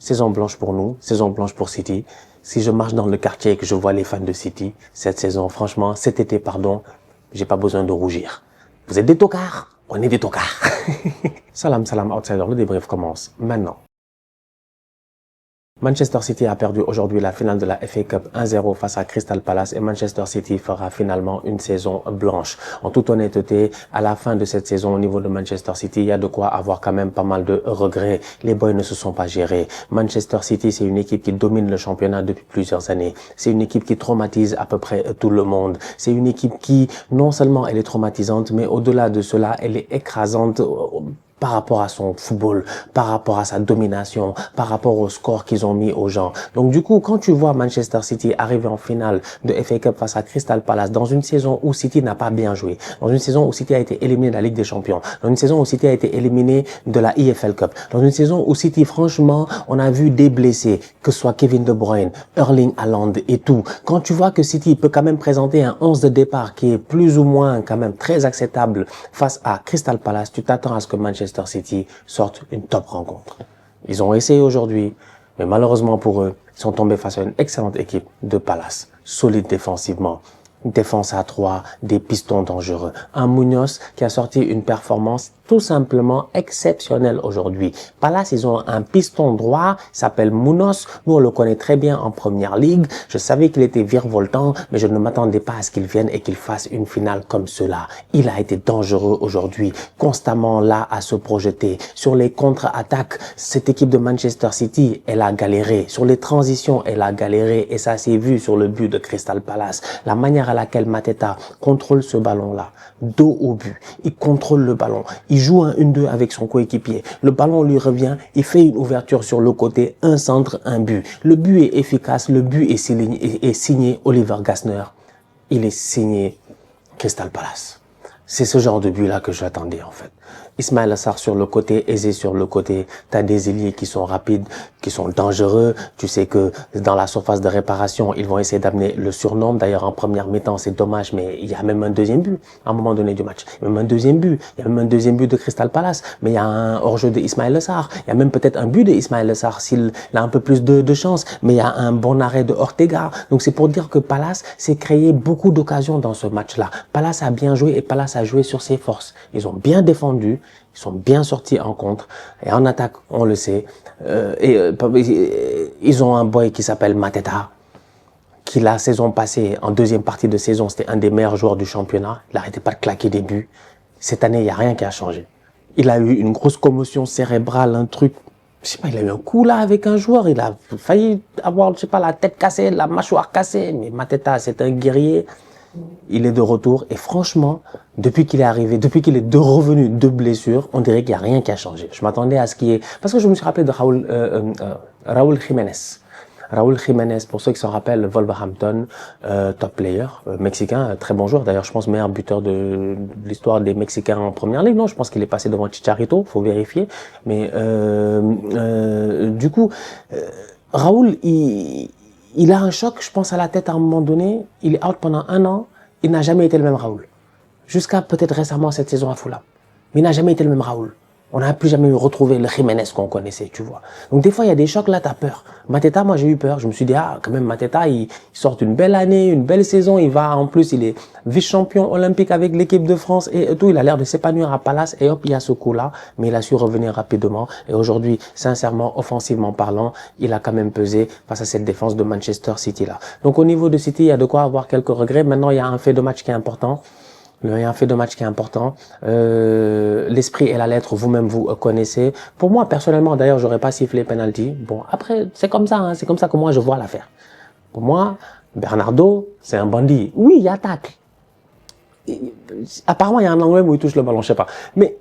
saison blanche pour nous, saison blanche pour City. Si je marche dans le quartier et que je vois les fans de City, cet été, j'ai pas besoin de rougir. Vous êtes des tocards, on est des tocards. Salam, outsider, le débrief commence maintenant. Manchester City a perdu aujourd'hui la finale de la FA Cup 1-0 face à Crystal Palace et Manchester City fera finalement une saison blanche. En toute honnêteté, à la fin de cette saison au niveau de Manchester City, il y a de quoi avoir quand même pas mal de regrets. Les boys ne se sont pas gérés. Manchester City, c'est une équipe qui domine le championnat depuis plusieurs années. C'est une équipe qui traumatise à peu près tout le monde. C'est une équipe qui, non seulement elle est traumatisante, mais au-delà de cela, elle est écrasante par rapport à son football, par rapport à sa domination, par rapport au score qu'ils ont mis aux gens. Donc du coup, quand tu vois Manchester City arriver en finale de FA Cup face à Crystal Palace dans une saison où City n'a pas bien joué, dans une saison où City a été éliminé de la Ligue des Champions, dans une saison où City a été éliminé de la EFL Cup, dans une saison où City, franchement, on a vu des blessés, que ce soit Kevin De Bruyne, Erling Haaland et tout. Quand tu vois que City peut quand même présenter un 11 de départ qui est plus ou moins quand même très acceptable face à Crystal Palace, tu t'attends à ce que Manchester City sortent une top rencontre. Ils ont essayé aujourd'hui, mais malheureusement pour eux, ils sont tombés face à une excellente équipe de Palace, solide défensivement. Une défense à 3, des pistons dangereux. Un Munoz qui a sorti une performance tout simplement exceptionnelle aujourd'hui. Palace, ils ont un piston droit, s'appelle Munoz. Nous, on le connaît très bien en première ligue. Je savais qu'il était virevoltant, mais je ne m'attendais pas à ce qu'il vienne et qu'il fasse une finale comme cela. Il a été dangereux aujourd'hui, constamment là à se projeter. Sur les contre-attaques, cette équipe de Manchester City, elle a galéré. Sur les transitions, elle a galéré et ça s'est vu sur le but de Crystal Palace. La manière à laquelle Mateta contrôle ce ballon-là, dos au but, il contrôle le ballon, il joue un 1-2 avec son coéquipier, le ballon lui revient, il fait une ouverture sur le côté, un centre, un but. Le but est efficace, le but est signé Oliver Glasner, il est signé Crystal Palace. C'est ce genre de but-là que j'attendais en fait. Ismaïla Sarr sur le côté, Eze sur le côté. T'as des ailiers qui sont rapides, qui sont dangereux. Tu sais que dans la surface de réparation, ils vont essayer d'amener le surnom. D'ailleurs, en première mi-temps, c'est dommage, mais il y a même un deuxième but à un moment donné du match. Il y a même un deuxième but. Il y a même un deuxième but de Crystal Palace. Mais il y a un hors-jeu de Ismaïla Sarr. Il y a même peut-être un but de Ismaïla Sarr s'il a un peu plus de chance. Mais il y a un bon arrêt de Ortega. Donc c'est pour dire que Palace s'est créé beaucoup d'occasions dans ce match-là. Palace a bien joué et Palace a joué sur ses forces. Ils ont bien défendu. Ils sont bien sortis en contre. Et en attaque, on le sait. Ils ont un boy qui s'appelle Mateta, qui la saison passée, en deuxième partie de saison, c'était un des meilleurs joueurs du championnat. Il n'arrêtait pas de claquer des buts. Cette année, il n'y a rien qui a changé. Il a eu une grosse commotion cérébrale, un truc. Je sais pas, il a eu un coup là avec un joueur. Il a failli avoir, je sais pas, la tête cassée, la mâchoire cassée. Mais Mateta, c'est un guerrier. Il est de retour et franchement, depuis qu'il est arrivé, depuis qu'il est revenu de blessure, on dirait qu'il n'y a rien qui a changé. Je m'attendais à ce qu'il y ait... Parce que je me suis rappelé de Raúl Jiménez. Raúl Jiménez, pour ceux qui s'en rappellent, Wolverhampton, top player, mexicain, très bon joueur. D'ailleurs, je pense meilleur buteur de l'histoire des Mexicains en première ligue. Non, je pense qu'il est passé devant Chicharito, faut vérifier. Mais du coup, Raúl, il a un choc, je pense, à la tête à un moment donné. Il est out pendant 1 an. Il n'a jamais été le même Raúl. Jusqu'à peut-être récemment cette saison à Fulham. Mais il n'a jamais été le même Raúl. On n'a plus jamais retrouvé le Jiménez qu'on connaissait, tu vois. Donc des fois, il y a des chocs, là, t'as peur. Mateta, moi, j'ai eu peur. Je me suis dit, quand même, Mateta, il sort une belle année, une belle saison. Il va, en plus, il est vice-champion olympique avec l'équipe de France et tout. Il a l'air de s'épanouir à Palace. Et hop, il y a ce coup-là. Mais il a su revenir rapidement. Et aujourd'hui, sincèrement, offensivement parlant, il a quand même pesé face à cette défense de Manchester City-là. Donc au niveau de City, il y a de quoi avoir quelques regrets. Maintenant, il y a un fait de match qui est important. Il y a un fait de match qui est important. L'esprit et la lettre, vous-même, vous connaissez. Pour moi, personnellement, d'ailleurs, j'aurais pas sifflé penalty. Bon, après, c'est comme ça, hein, c'est comme ça que moi, je vois l'affaire. Pour moi, Bernardo, c'est un bandit. Oui, il y a tacle. Apparemment, il y a un angle où il touche le ballon, je sais pas. Mais,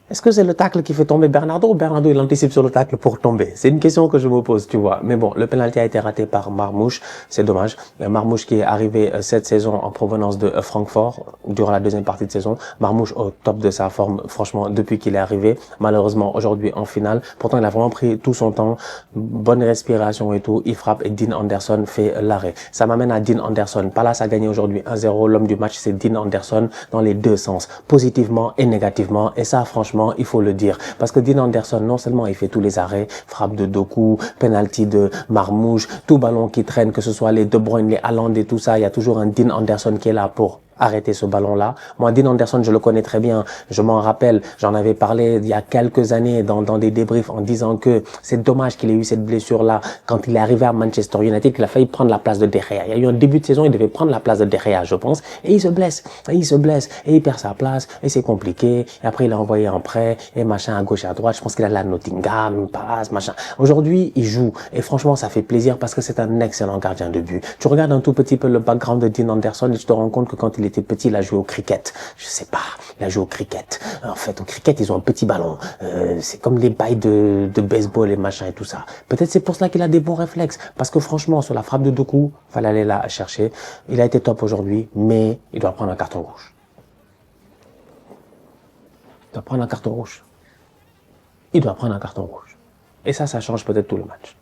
est-ce que c'est le tacle qui fait tomber Bernardo ou Bernardo il anticipe sur le tacle pour tomber? C'est une question que je me pose, tu vois. Mais bon, le penalty a été raté par Marmouche, c'est dommage. Marmouche qui est arrivé cette saison en provenance de Francfort durant la deuxième partie de saison. Marmouche au top de sa forme, franchement, depuis qu'il est arrivé. Malheureusement, aujourd'hui en finale. Pourtant, il a vraiment pris tout son temps, bonne respiration et tout. Il frappe et Dean Anderson fait l'arrêt. Ça m'amène à Dean Anderson. Palace a gagné aujourd'hui 1-0. L'homme du match, c'est Dean Anderson dans les deux sens, positivement et négativement. Et ça, franchement, Franchement, il faut le dire. Parce que Dean Anderson, non seulement il fait tous les arrêts, frappe de Doku, penalty de Marmouche, tout ballon qui traîne, que ce soit les De Bruyne, les Haaland et tout ça, il y a toujours un Dean Anderson qui est là pour arrêter ce ballon-là. Moi, Dean Anderson, je le connais très bien. Je m'en rappelle, j'en avais parlé il y a quelques années dans des débriefs en disant que c'est dommage qu'il ait eu cette blessure-là quand il est arrivé à Manchester United, qu'il a failli prendre la place de De Gea. Il y a eu un début de saison, il devait prendre la place de De Gea, je pense, et il se blesse, et il perd sa place, et c'est compliqué. Et après, il a envoyé en prêt, et machin à gauche et à droite. Je pense qu'il a la Nottingham, passe, machin. Aujourd'hui, il joue, et franchement, ça fait plaisir parce que c'est un excellent gardien de but. Tu regardes un tout petit peu le background de Dean Anderson et tu te rends compte que quand il était petit, il a joué au cricket. Je sais pas, il a joué au cricket. En fait, au cricket, ils ont un petit ballon. C'est comme les bails de baseball et machin et tout ça. Peut-être c'est pour cela qu'il a des bons réflexes. Parce que franchement, sur la frappe de Doku, fallait aller la chercher. Il a été top aujourd'hui, mais il doit prendre un carton rouge. Il doit prendre un carton rouge. Il doit prendre un carton rouge. Et ça change peut-être tout le match.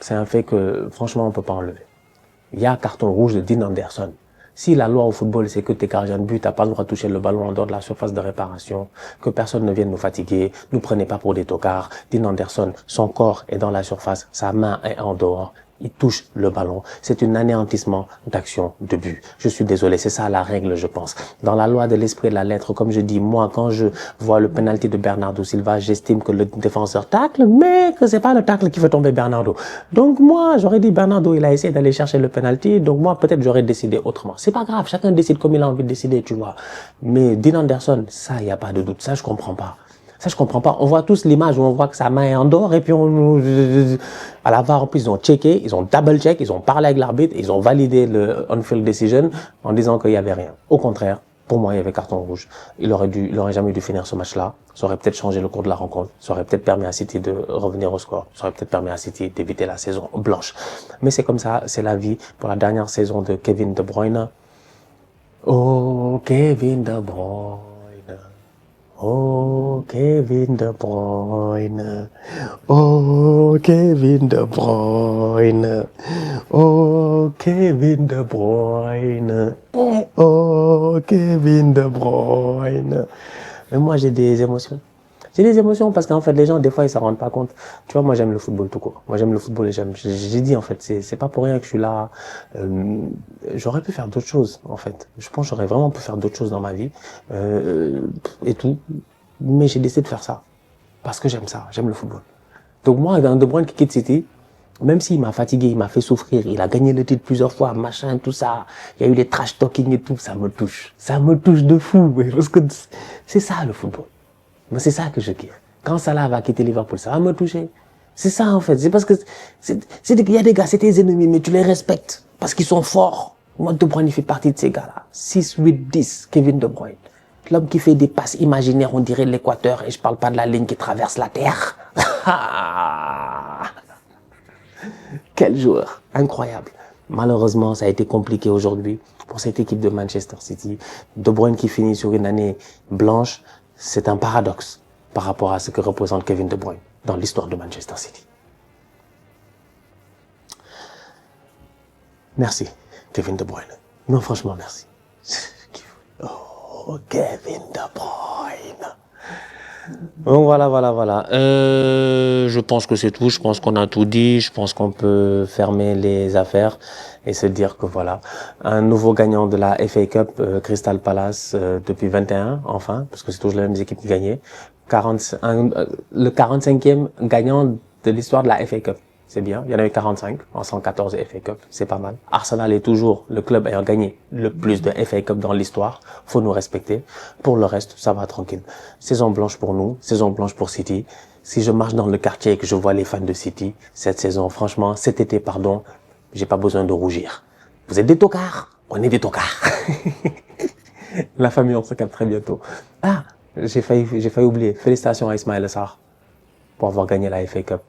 C'est un fait que, franchement, on peut pas enlever. Il y a un carton rouge de Dean Anderson. Si la loi au football, c'est que t'es gardien de but, t'as pas le droit de toucher le ballon en dehors de la surface de réparation, que personne ne vienne nous fatiguer, nous prenez pas pour des tocards. Dean Anderson, son corps est dans la surface, sa main est en dehors. Il touche le ballon. C'est un anéantissement d'action de but. Je suis désolé, c'est ça la règle, je pense. Dans la loi de l'esprit et de la lettre, comme je dis, moi, quand je vois le penalty de Bernardo Silva, j'estime que le défenseur tacle, mais que c'est pas le tacle qui fait tomber Bernardo. Donc moi, j'aurais dit Bernardo, il a essayé d'aller chercher le penalty, donc moi, peut-être j'aurais décidé autrement. C'est pas grave, chacun décide comme il a envie de décider, tu vois. Mais Dean Anderson, ça, y a pas de doute, ça, je comprends pas. Ça, je comprends pas. On voit tous l'image où on voit que sa main est en dehors et puis à la VAR, en plus, ils ont checké, ils ont double check, ils ont parlé avec l'arbitre, ils ont validé le on-field decision en disant qu'il y avait rien. Au contraire, pour moi, il y avait carton rouge. Il aurait jamais dû finir ce match-là. Ça aurait peut-être changé le cours de la rencontre. Ça aurait peut-être permis à City de revenir au score. Ça aurait peut-être permis à City d'éviter la saison blanche. Mais c'est comme ça, c'est la vie pour la dernière saison de Kevin De Bruyne. Oh, Kevin De Bruyne. Oh, Kevin De Bruyne. Oh, Kevin De Bruyne. Oh, Kevin De Bruyne. Oh, Kevin De Bruyne. Mais moi, j'ai des émotions. J'ai des émotions parce qu'en fait, les gens, des fois, ils s'en rendent pas compte. Tu vois, moi, j'aime le football tout court. Moi, j'aime le football et j'ai dit, en fait, c'est pas pour rien que je suis là. J'aurais pu faire d'autres choses, en fait. Je pense que j'aurais vraiment pu faire d'autres choses dans ma vie, et tout. Mais j'ai décidé de faire ça. Parce que j'aime ça. J'aime le football. Donc, moi, dans De Bruyne qui quitte City, même s'il m'a fatigué, il m'a fait souffrir, il a gagné le titre plusieurs fois, machin, tout ça. Il y a eu les trash talking et tout, ça me touche. Ça me touche de fou, parce que c'est ça, le football. Mais c'est ça que je kiffe. Quand Salah va quitter Liverpool, ça va me toucher. C'est ça, en fait. C'est parce que, il y a des gars, c'est tes ennemis, mais tu les respectes. Parce qu'ils sont forts. Moi, De Bruyne, il fait partie de ces gars-là. 6, 8, 10, Kevin De Bruyne. L'homme qui fait des passes imaginaires, on dirait l'équateur, et je parle pas de la ligne qui traverse la terre. Quel joueur. Incroyable. Malheureusement, ça a été compliqué aujourd'hui pour cette équipe de Manchester City. De Bruyne qui finit sur une année blanche. C'est un paradoxe par rapport à ce que représente Kevin De Bruyne dans l'histoire de Manchester City. Merci, Kevin De Bruyne. Non, franchement, merci. Oh, Kevin De Bruyne. Donc voilà. Je pense que c'est tout. Je pense qu'on a tout dit. Je pense qu'on peut fermer les affaires et se dire que voilà, un nouveau gagnant de la FA Cup, Crystal Palace, depuis 21, enfin, parce que c'est toujours les mêmes équipes qui gagnaient. Le 45e gagnant de l'histoire de la FA Cup. C'est bien. Il y en a eu 45 en 114 FA Cup. C'est pas mal. Arsenal est toujours le club ayant gagné le plus de FA Cup dans l'histoire. Faut nous respecter. Pour le reste, ça va tranquille. Saison blanche pour nous. Saison blanche pour City. Si je marche dans le quartier et que je vois les fans de City, cette saison, franchement, cet été, pardon, j'ai pas besoin de rougir. Vous êtes des tocards. On est des tocards. La famille, on se capte très bientôt. Ah, j'ai failli oublier. Félicitations à Ismaël Sarr pour avoir gagné la FA Cup.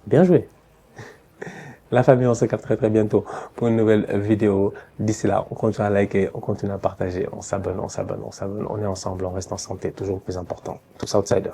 Bien joué. La famille, on se capte très bientôt pour une nouvelle vidéo. D'ici là, on continue à liker, on continue à partager, on s'abonne. On est ensemble, on reste en santé, toujours le plus important. Tous outsiders.